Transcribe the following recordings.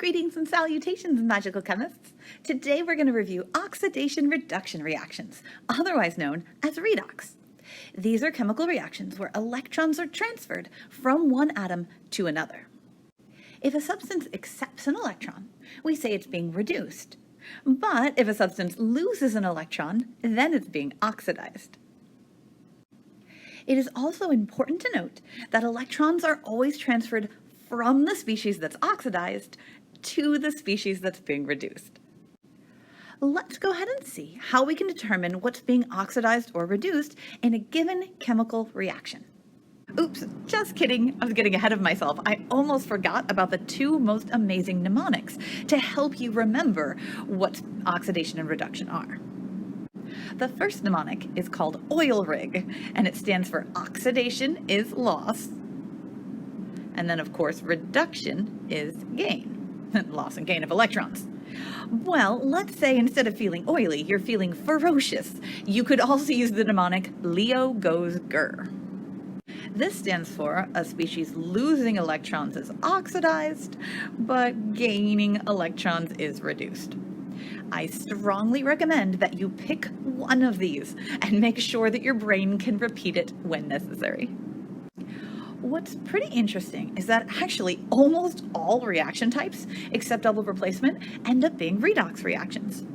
Greetings and salutations, magical chemists. Today we're going to review oxidation-reduction reactions, otherwise known as redox. These are chemical reactions where electrons are transferred from one atom to another. If a substance accepts an electron, we say it's being reduced. But if a substance loses an electron, then it's being oxidized. It is also important to note that electrons are always transferred from the species that's oxidized to the species that's being reduced. Let's go ahead and see how we can determine what's being oxidized or reduced in a given chemical reaction. Oops, just kidding. I was getting ahead of myself. I almost forgot about the two most amazing mnemonics to help you remember what oxidation and reduction are. The first mnemonic is called oil rig, and it stands for oxidation is loss. And then, of course, reduction is gain. Loss and gain of electrons. Well, let's say instead of feeling oily, you're feeling ferocious. You could also use the mnemonic Leo goes grr. This stands for a species losing electrons is oxidized, but gaining electrons is reduced. I strongly recommend that you pick one of these and make sure that your brain can repeat it when necessary. What's pretty interesting is that actually almost all reaction types, except double replacement, end up being redox reactions.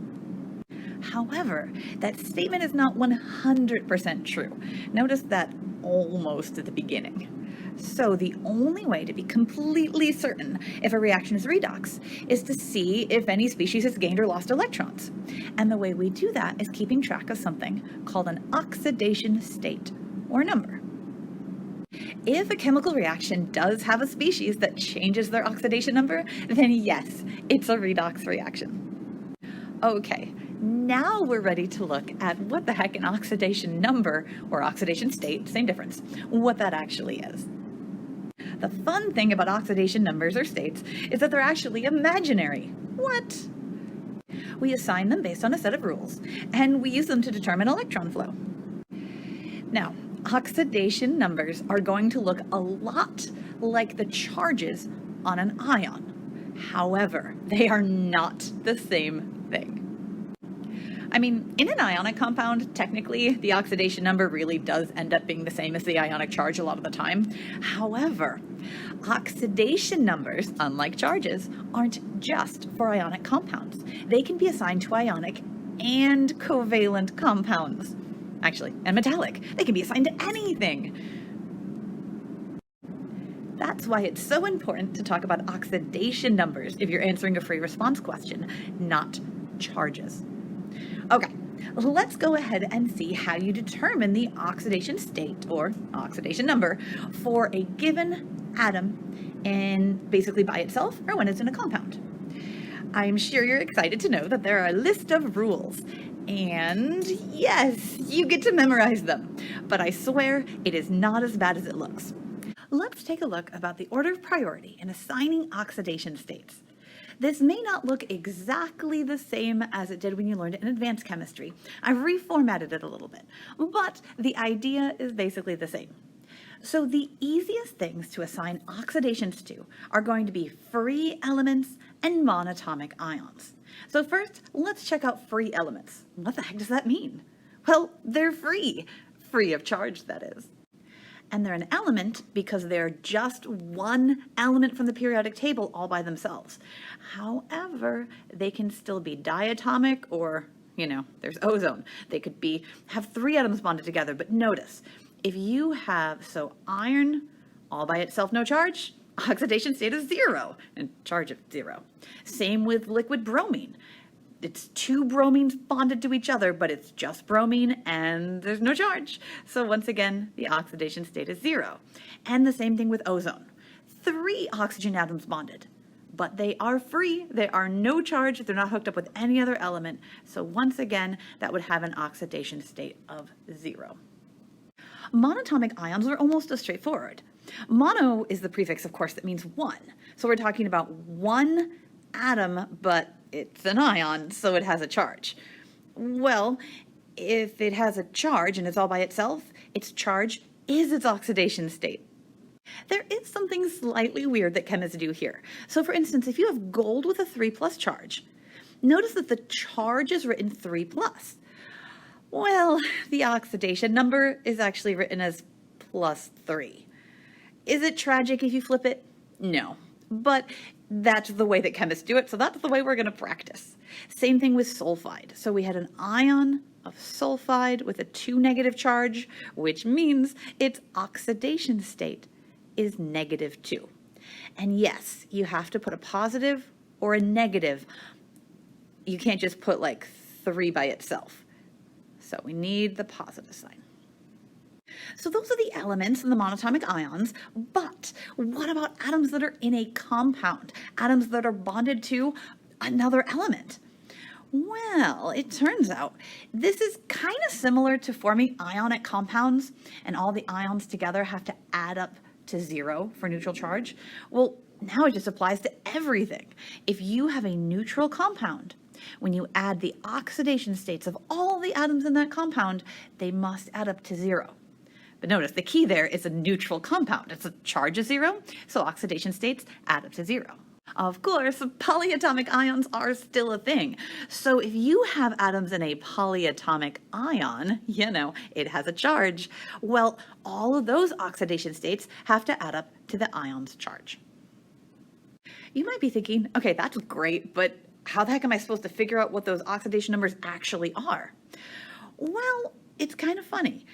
However, that statement is not 100% true. Notice that almost at the beginning. So the only way to be completely certain if a reaction is redox is to see if any species has gained or lost electrons. And the way we do that is keeping track of something called an oxidation state or number. If a chemical reaction does have a species that changes their oxidation number, then yes, it's a redox reaction. Okay, now we're ready to look at what the heck an oxidation number or oxidation state, same difference, what that actually is. The fun thing about oxidation numbers or states is that they're actually imaginary. What? We assign them based on a set of rules, and we use them to determine electron flow. Now, oxidation numbers are going to look a lot like the charges on an ion. However, they are not the same thing. I mean, in an ionic compound, technically, the oxidation number really does end up being the same as the ionic charge a lot of the time. However, oxidation numbers, unlike charges, aren't just for ionic compounds. They can be assigned to ionic and covalent compounds. Actually, and metallic. They can be assigned to anything. That's why it's so important to talk about oxidation numbers if you're answering a free response question, not charges. Okay, let's go ahead and see how you determine the oxidation state or oxidation number for a given atom and basically by itself or when it's in a compound. I'm sure you're excited to know that there are a list of rules. And yes, you get to memorize them, but I swear it is not as bad as it looks. Let's take a look about the order of priority in assigning oxidation states. This may not look exactly the same as it did when you learned it in advanced chemistry. I've reformatted it a little bit, but the idea is basically the same. So the easiest things to assign oxidations to are going to be free elements and monatomic ions. So first, let's check out free elements. What the heck does that mean? Well, they're free of charge, that is. And they're an element because they're just one element from the periodic table all by themselves. However, they can still be diatomic or, there's ozone. They could have three atoms bonded together, but notice, if you have, iron all by itself, no charge, oxidation state is 0 and charge of 0. Same with liquid bromine. It's two bromines bonded to each other, but it's just bromine and there's no charge. So once again, the oxidation state is 0. And the same thing with ozone. 3 oxygen atoms bonded, but they are free. They are no charge. They're not hooked up with any other element. So once again, that would have an oxidation state of 0. Monatomic ions are almost as straightforward. Mono is the prefix, of course, that means one. So we're talking about one atom, but it's an ion, so it has a charge. Well, if it has a charge and it's all by itself, its charge is its oxidation state. There is something slightly weird that chemists do here. So for instance, if you have gold with a 3 plus charge, notice that the charge is written 3 plus. Well, the oxidation number is actually written as plus 3. Is it tragic if you flip it? No, but that's the way that chemists do it, so that's the way we're going to practice. Same thing with sulfide. So we had an ion of sulfide with a 2 negative charge, which means its oxidation state is -2. And yes, you have to put a positive or a negative. You can't just put like 3 by itself. So we need the positive sign. So those are the elements in the monatomic ions, but what about atoms that are in a compound? Atoms that are bonded to another element? Well, it turns out this is kind of similar to forming ionic compounds, and all the ions together have to add up to 0 for neutral charge. Well, now it just applies to everything. If you have a neutral compound, when you add the oxidation states of all the atoms in that compound, they must add up to 0. But notice the key there is a neutral compound. It's a charge of 0, so oxidation states add up to 0. Of course, polyatomic ions are still a thing. So if you have atoms in a polyatomic ion, it has a charge. Well, all of those oxidation states have to add up to the ion's charge. You might be thinking, okay, that's great, but how the heck am I supposed to figure out what those oxidation numbers actually are? Well, it's kind of funny.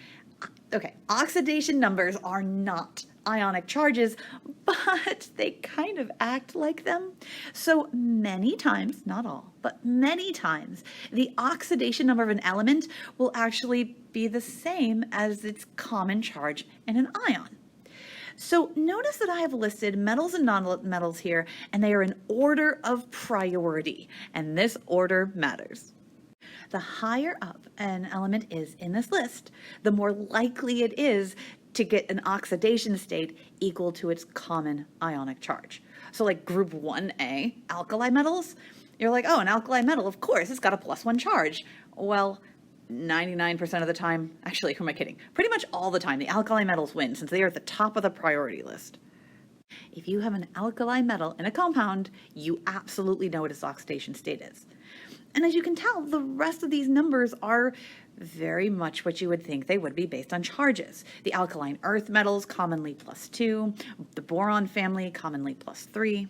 Okay, oxidation numbers are not ionic charges, but they kind of act like them. So many times, not all, but many times, the oxidation number of an element will actually be the same as its common charge in an ion. So notice that I have listed metals and nonmetals here, and they are in order of priority, and this order matters. The higher up an element is in this list, the more likely it is to get an oxidation state equal to its common ionic charge. So like group 1A, alkali metals, you're like, oh, an alkali metal, of course, it's got a +1 charge. Well, 99% of the time, actually, who am I kidding? Pretty much all the time, the alkali metals win since they are at the top of the priority list. If you have an alkali metal in a compound, you absolutely know what its oxidation state is. And as you can tell, the rest of these numbers are very much what you would think they would be based on charges. The alkaline earth metals, commonly +2, the boron family, commonly +3.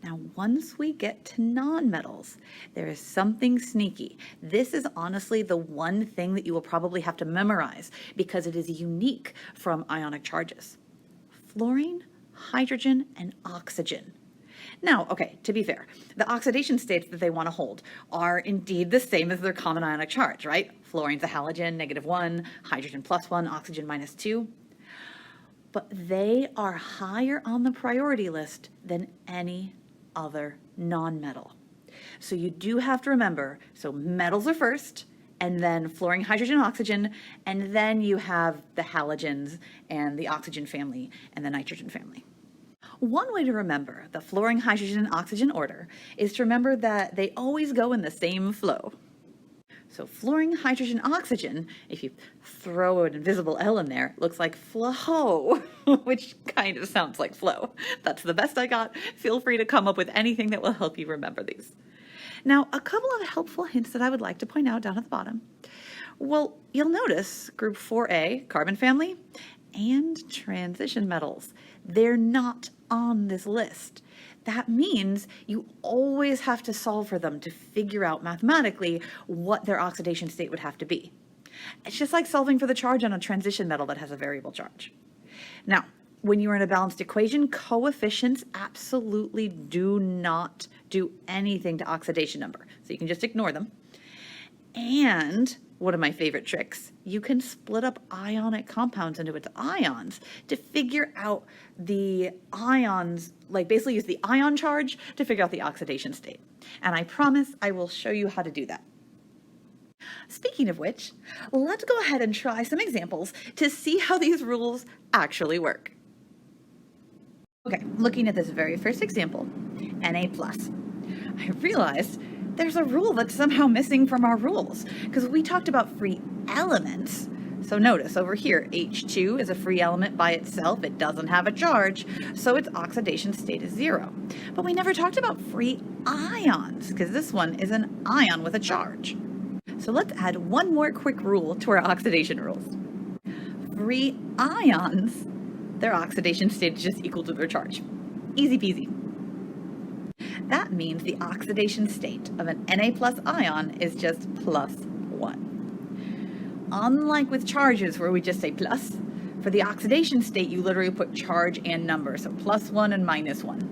Now, once we get to nonmetals, there is something sneaky. This is honestly the one thing that you will probably have to memorize because it is unique from ionic charges. Fluorine, hydrogen, and oxygen. Now, okay, to be fair, the oxidation states that they want to hold are indeed the same as their common ionic charge, right? Fluorine's a halogen, -1, hydrogen +1, oxygen -2. But they are higher on the priority list than any other nonmetal. So you do have to remember, so metals are first, and then fluorine, hydrogen, oxygen, and then you have the halogens and the oxygen family and the nitrogen family. One way to remember the fluorine, hydrogen, and oxygen order is to remember that they always go in the same flow. So fluorine, hydrogen, oxygen, if you throw an invisible L in there, looks like flow, which kind of sounds like flow. That's the best I got. Feel free to come up with anything that will help you remember these. Now, a couple of helpful hints that I would like to point out down at the bottom. Well, you'll notice group 4A, carbon family, and transition metals. They're not on this list. That means you always have to solve for them to figure out mathematically what their oxidation state would have to be. It's just like solving for the charge on a transition metal that has a variable charge. Now, when you're in a balanced equation, coefficients absolutely do not do anything to oxidation number, so you can just ignore them. And one of my favorite tricks, you can split up ionic compounds into its ions to figure out the ions, like basically use the ion charge to figure out the oxidation state. And I promise I will show you how to do that. Speaking of which, let's go ahead and try some examples to see how these rules actually work. Okay, looking at this very first example, Na+. I realized there's a rule that's somehow missing from our rules because we talked about free elements, So notice over here, H2 is a free element by itself. It doesn't have a charge, so its oxidation state is 0. But we never talked about free ions, because this one is an ion with a charge. So let's add one more quick rule to our oxidation rules. Free ions, their oxidation state is just equal to their charge. Easy peasy. That means the oxidation state of an Na plus ion is just +1. Unlike with charges where we just say plus, for the oxidation state you literally put charge and number, so +1 and -1.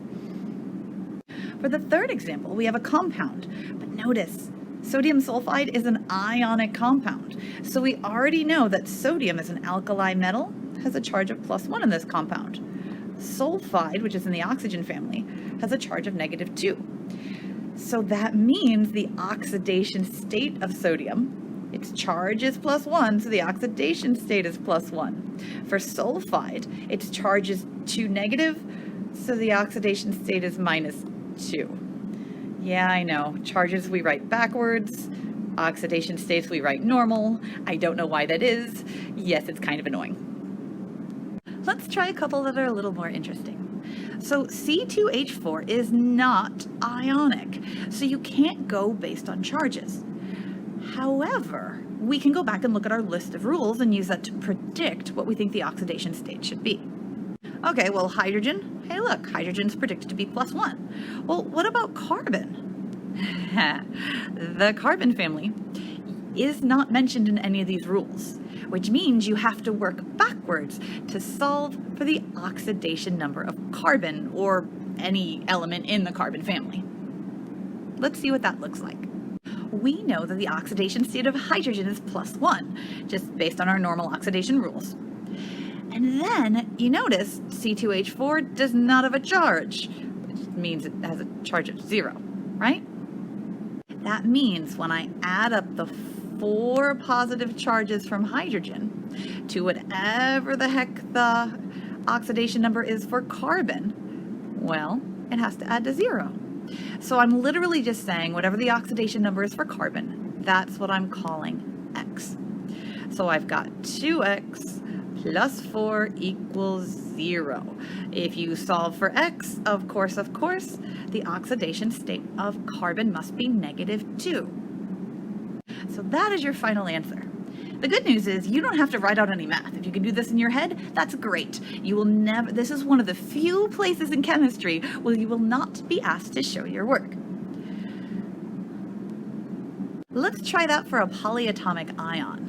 For the third example, we have a compound, but notice sodium sulfide is an ionic compound, so we already know that sodium is an alkali metal, has a charge of +1 in this compound. Sulfide, which is in the oxygen family, has a charge of -2. So that means the oxidation state of sodium, its charge is +1, so the oxidation state is +1. For sulfide, its charge is 2 negative, so the oxidation state is -2. Yeah, I know, charges we write backwards, oxidation states we write normal. I don't know why that is. Yes, it's kind of annoying. Let's try a couple that are a little more interesting. So C2H4 is not ionic, so you can't go based on charges. However, we can go back and look at our list of rules and use that to predict what we think the oxidation state should be. Okay, well, hydrogen, hey look, hydrogen's predicted to be +1. Well, what about carbon? The carbon family is not mentioned in any of these rules, which means you have to work backwards to solve for the oxidation number of carbon or any element in the carbon family. Let's see what that looks like. We know that the oxidation state of hydrogen is +1, just based on our normal oxidation rules. And then you notice C2H4 does not have a charge, which means it has a charge of 0, right? That means when I add up the 4 positive charges from hydrogen to whatever the heck the oxidation number is for carbon, well, it has to add to 0. So I'm literally just saying whatever the oxidation number is for carbon, that's what I'm calling X. So I've got 2X plus 4 equals 0. If you solve for X, of course, the oxidation state of carbon must be -2. So that is your final answer. The good news is you don't have to write out any math. If you can do this in your head, that's great. You will never, this is one of the few places in chemistry where you will not be asked to show your work. Let's try that for a polyatomic ion.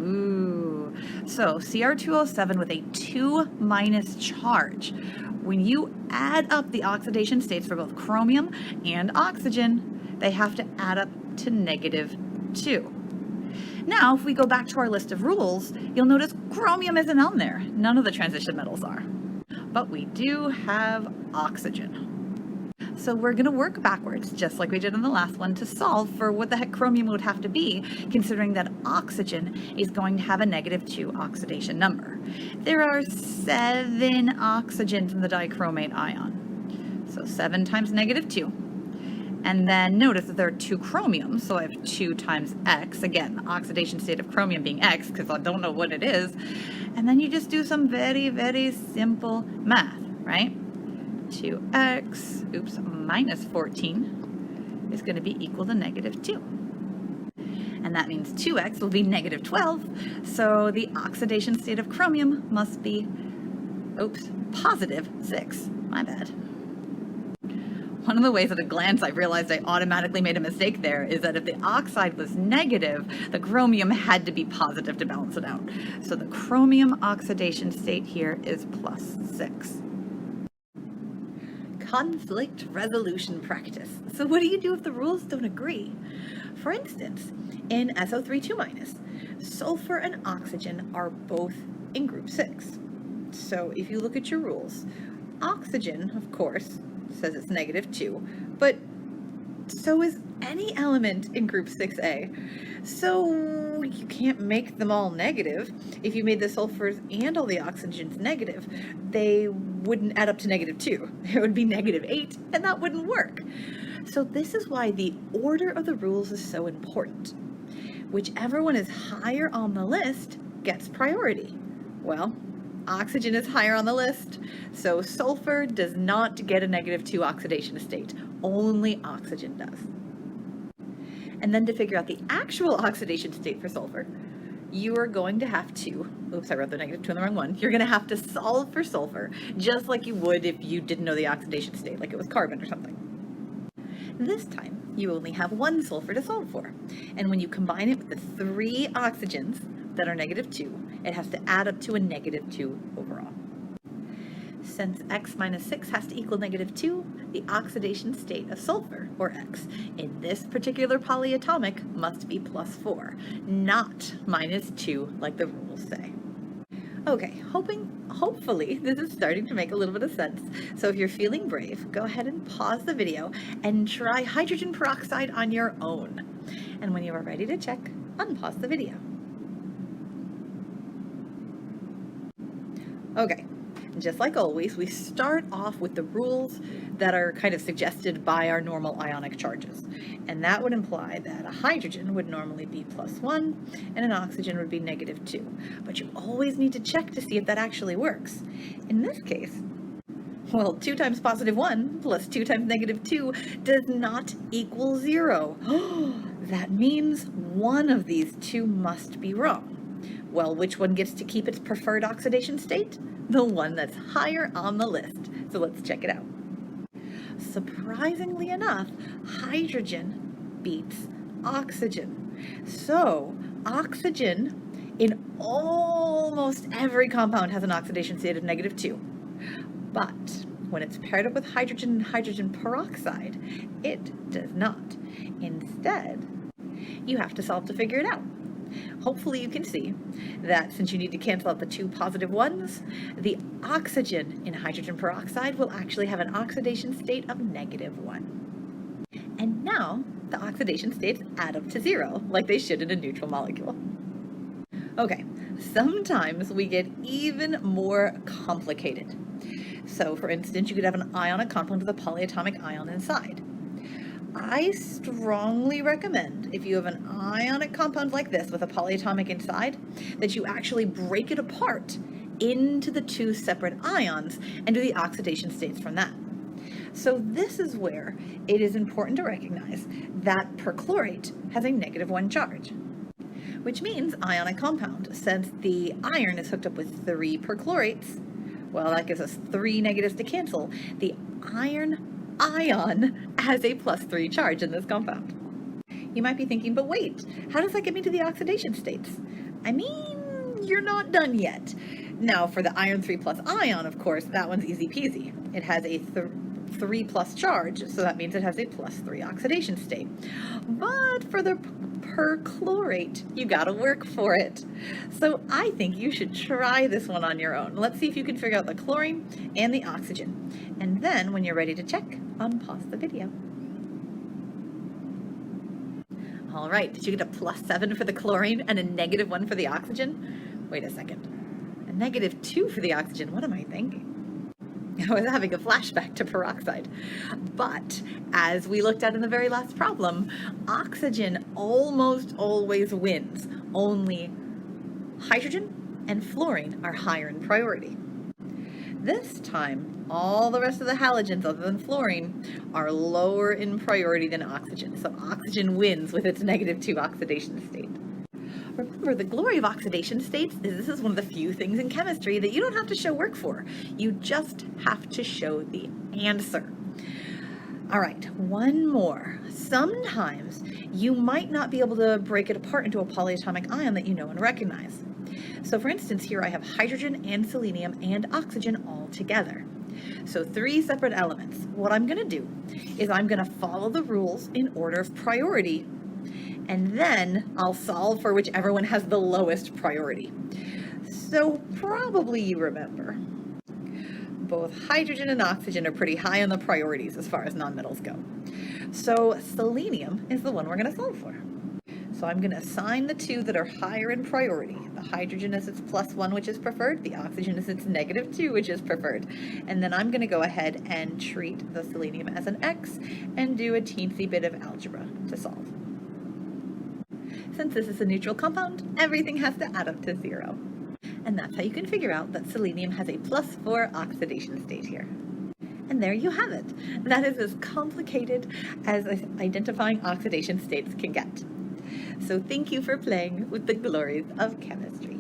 Ooh. So Cr2O7 with a 2- charge. When you add up the oxidation states for both chromium and oxygen, they have to add up to -2. Now, if we go back to our list of rules, you'll notice chromium isn't on there. None of the transition metals are. But we do have oxygen. So we're going to work backwards, just like we did in the last one, to solve for what the heck chromium would have to be, considering that oxygen is going to have a -2 oxidation number. There are 7 oxygens in the dichromate ion. So 7 times -2. And then notice that there are 2 chromiums, so I have 2 times X. Again, the oxidation state of chromium being X, because I don't know what it is. And then you just do some very, very simple math, right? 2x, minus 14 is going to be equal to -2. And that means 2x will be -12, so the oxidation state of chromium must be, +6. My bad. One of the ways at a glance I realized I automatically made a mistake there is that if the oxide was negative, the chromium had to be positive to balance it out. So the chromium oxidation state here is +6. Conflict resolution practice. So what do you do if the rules don't agree? For instance, in SO3 2-, sulfur and oxygen are both in group 6. So if you look at your rules, oxygen, of course, says it's -2, but so is any element in group 6A. So you can't make them all negative. If you made the sulfurs and all the oxygens negative, they wouldn't add up to -2. It would be -8, and that wouldn't work. So this is why the order of the rules is so important. Whichever one is higher on the list gets priority? Well, oxygen is higher on the list, so sulfur does not get a -2 oxidation state. Only oxygen does. And then to figure out the actual oxidation state for sulfur, you are going to have to, oops, I wrote the -2 on the wrong one. You're going to have to solve for sulfur, just like you would if you didn't know the oxidation state, like it was carbon or something. This time, you only have one sulfur to solve for. And when you combine it with the 3 oxygens that are -2, it has to add up to a -2 overall. Since x minus 6 has to equal -2, the oxidation state of sulfur, or X, in this particular polyatomic must be +4, not -2 like the rules say. Okay, hopefully this is starting to make a little bit of sense. So if you're feeling brave, go ahead and pause the video and try hydrogen peroxide on your own. And when you are ready to check, unpause the video. Okay, just like always, we start off with the rules that are kind of suggested by our normal ionic charges. And that would imply that a hydrogen would normally be +1 and an oxygen would be -2. But you always need to check to see if that actually works. In this case, well, 2 times +1 plus 2 times -2 does not equal 0. That means one of these two must be wrong. Well, which one gets to keep its preferred oxidation state? The one that's higher on the list. So let's check it out. Surprisingly enough, hydrogen beats oxygen. So oxygen in almost every compound has an oxidation state of -2. But when it's paired up with hydrogen and hydrogen peroxide, it does not. Instead, you have to solve to figure it out. Hopefully you can see that since you need to cancel out the 2 positive ones, the oxygen in hydrogen peroxide will actually have an oxidation state of -1. And now the oxidation states add up to 0, like they should in a neutral molecule. Okay, sometimes we get even more complicated. So for instance, you could have an ionic compound with a polyatomic ion inside. I strongly recommend, if you have an ionic compound like this with a polyatomic inside, that you actually break it apart into the 2 separate ions and do the oxidation states from that. So this is where it is important to recognize that perchlorate has a -1 charge, which means ionic compound. Since the iron is hooked up with 3 perchlorates, well, that gives us 3 negatives to cancel. The ion has a +3 charge in this compound. You might be thinking, but wait, how does that get me to the oxidation states? I mean, you're not done yet. Now, for the iron 3+ ion, of course, that one's easy peasy. It has a 3+ charge, so that means it has a +3 oxidation state. But for the perchlorate, you gotta work for it. So I think you should try this one on your own. Let's see if you can figure out the chlorine and the oxygen. And then when you're ready to check, unpause the video. All right, did you get a +7 for the chlorine and a -1 for the oxygen? Wait a second, a -2 for the oxygen, what am I thinking? I was having a flashback to peroxide. But as we looked at in the very last problem, oxygen almost always wins. Only hydrogen and fluorine are higher in priority. This time, all the rest of the halogens other than fluorine are lower in priority than oxygen. So oxygen wins with its -2 oxidation state. Remember, the glory of oxidation states is this is one of the few things in chemistry that you don't have to show work for. You just have to show the answer. All right, one more. Sometimes you might not be able to break it apart into a polyatomic ion that you know and recognize. So for instance, here I have hydrogen and selenium and oxygen all together. So 3 separate elements. What I'm going to do is I'm going to follow the rules in order of priority, and then I'll solve for whichever one has the lowest priority. So probably you remember, both hydrogen and oxygen are pretty high on the priorities as far as nonmetals go. So selenium is the one we're going to solve for. So I'm going to assign the 2 that are higher in priority. The hydrogen is its +1, which is preferred. The oxygen is its -2, which is preferred. And then I'm going to go ahead and treat the selenium as an X and do a teensy bit of algebra to solve. since this is a neutral compound, everything has to add up to 0. And that's how you can figure out that selenium has a +4 oxidation state here. And there you have it. That is as complicated as identifying oxidation states can get. So thank you for playing with the glories of chemistry.